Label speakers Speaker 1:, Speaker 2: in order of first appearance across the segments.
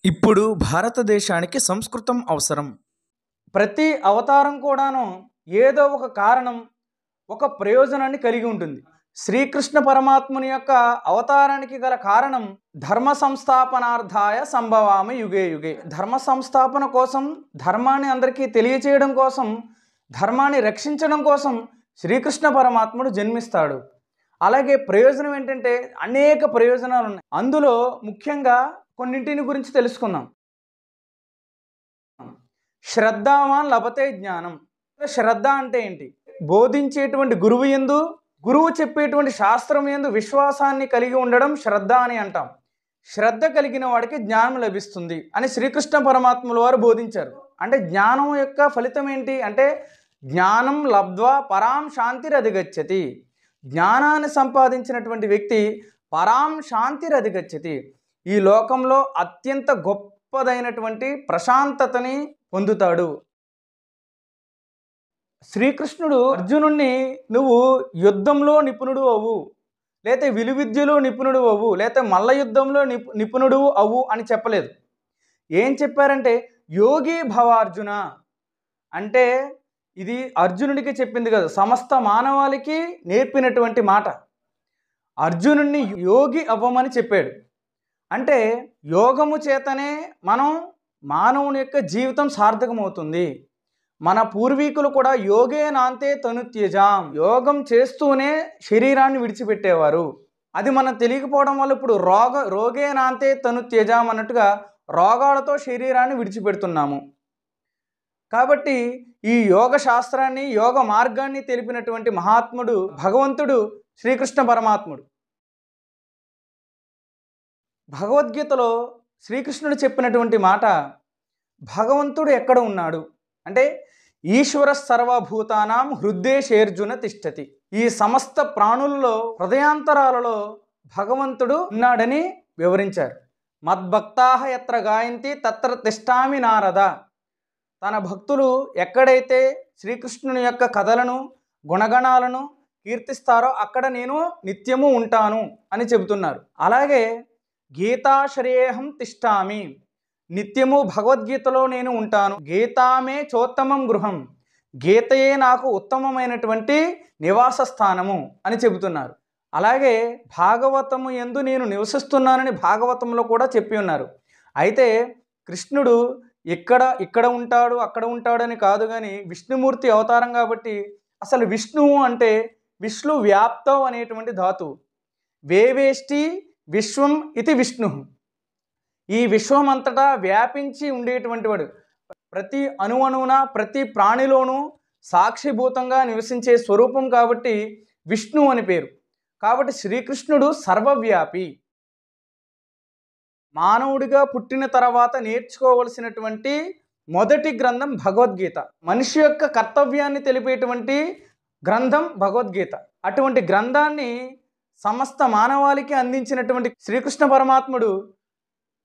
Speaker 1: ఇప్పుడు భారతదేశానికి సంస్కృతం అవసరం.
Speaker 2: ప్రతి అవతారం కూడాను ఏదో ఒక కారణం, ఒక ప్రయోజనాన్ని కలిగి ఉంటుంది. శ్రీకృష్ణ పరమాత్ముని యొక్క అవతారానికి గల కారణం ధర్మ సంస్థాపనార్థాయ సంభవామి యుగే యుగే. ధర్మ సంస్థాపన కోసం, ధర్మాన్ని అందరికీ తెలియచేయడం కోసం, ధర్మాన్ని రక్షించడం కోసం శ్రీకృష్ణ పరమాత్ముడు జన్మిస్తాడు. అలాగే ప్రయోజనం ఏంటంటే అనేక ప్రయోజనాలు ఉన్నాయి. అందులో ముఖ్యంగా కొన్నింటిని గురించి తెలుసుకుందాం. శ్రద్ధావాన్ లభతే జ్ఞానం. శ్రద్ధ అంటే ఏంటి? బోధించేటువంటి గురువు యందు, గురువు చెప్పేటువంటి శాస్త్రం యందు విశ్వాసాన్ని కలిగి ఉండడం శ్రద్ధ అని అంటాం. శ్రద్ధ కలిగిన వాడికి జ్ఞానం లభిస్తుంది అని శ్రీకృష్ణ పరమాత్ముల వారు బోధించారు. అంటే జ్ఞానం యొక్క ఫలితం ఏంటి అంటే జ్ఞానం లబ్ధ్వా పరాం శాంతిరధిగచ్చతి. జ్ఞానాన్ని సంపాదించినటువంటి వ్యక్తి పరాం శాంతిరధిగచ్చతి. ఈ లోకంలో అత్యంత గొప్పదైనటువంటి ప్రశాంతతని పొందుతాడు. శ్రీకృష్ణుడు అర్జునుణ్ణి నువ్వు యుద్ధంలో నిపుణుడు అవ్వు, లేతే విలువిద్యలో నిపుణుడు అవ్వు, లేతే మల్ల యుద్ధంలో నిపుణుడు అవ్వు అని చెప్పలేదు. ఏం చెప్పారంటే యోగి భవార్జున అంటే ఇది అర్జునుడికి చెప్పింది కదా, సమస్త మానవాళికి నేర్పినటువంటి మాట. అర్జునుడిని యోగి అవ్వమని చెప్పాడు. అంటే యోగము చేతనే మనం మానవుని యొక్క జీవితం సార్థకమవుతుంది. మన పూర్వీకులు కూడా యోగే నాంతే తనుత్యజాం, యోగం చేస్తూనే శరీరాన్ని విడిచిపెట్టేవారు. అది మనం తెలియకపోవడం వల్ల ఇప్పుడు రోగే నాంతే తనుత్యజాం అన్నట్టుగా రోగాలతో శరీరాన్ని విడిచిపెడుతున్నాము. కాబట్టి ఈ యోగ శాస్త్రాన్ని, యోగ మార్గాన్ని తెలిపినటువంటి మహాత్ముడు భగవంతుడు శ్రీకృష్ణ పరమాత్ముడు. భగవద్గీతలో శ్రీకృష్ణుడు చెప్పినటువంటి మాట, భగవంతుడు ఎక్కడ ఉన్నాడు అంటే ఈశ్వర సర్వభూతానాం హృద్దేశేర్జున తిష్టతి. ఈ సమస్త ప్రాణుల్లో హృదయాంతరాలలో భగవంతుడు ఉన్నాడని వివరించారు. మద్భక్తాహ ఎత్ర గాయంతి తత్ర తిష్టామి నారద. తన భక్తులు ఎక్కడైతే శ్రీకృష్ణుని యొక్క కథలను, గుణగణాలను కీర్తిస్తారో అక్కడ నేను నిత్యము ఉంటాను అని చెబుతున్నారు. అలాగే గీతాశ్రేయహం తిష్టామి, నిత్యము భగవద్గీతలో నేను ఉంటాను. గీతామే చోత్తమం గృహం, గీతయే నాకు ఉత్తమమైనటువంటి నివాస స్థానము అని చెబుతున్నారు. అలాగే భాగవతము యందు నేను నివసిస్తున్నానని భాగవతంలో కూడా చెప్పి ఉన్నారు. అయితే కృష్ణుడు ఇక్కడ ఉంటాడు, అక్కడ ఉంటాడని కాదు, కానీ విష్ణుమూర్తి అవతారం కాబట్టి అసలు విష్ణువు అంటే విష్ణు వ్యాప్తం అనేటువంటి ధాతువు. వేవేష్టి విశ్వం ఇది విష్ణు. ఈ విశ్వం అంతటా వ్యాపించి ఉండేటువంటి వాడు, ప్రతి అణువున ప్రతి ప్రాణిలోనూ సాక్షిభూతంగా నివసించే స్వరూపం కాబట్టి విష్ణు అని పేరు. కాబట్టి శ్రీకృష్ణుడు సర్వవ్యాపి. మానవుడిగా పుట్టిన తర్వాత నేర్చుకోవలసినటువంటి మొదటి గ్రంథం భగవద్గీత. మనిషి యొక్క కర్తవ్యాన్ని తెలిపేటువంటి గ్రంథం భగవద్గీత. అటువంటి గ్రంథాన్ని సమస్త మానవాళికి అందించినటువంటి శ్రీకృష్ణ పరమాత్ముడు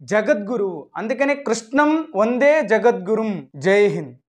Speaker 2: జగద్గురువు. అందుకనే కృష్ణం వందే జగద్గురుం. జై హింద్.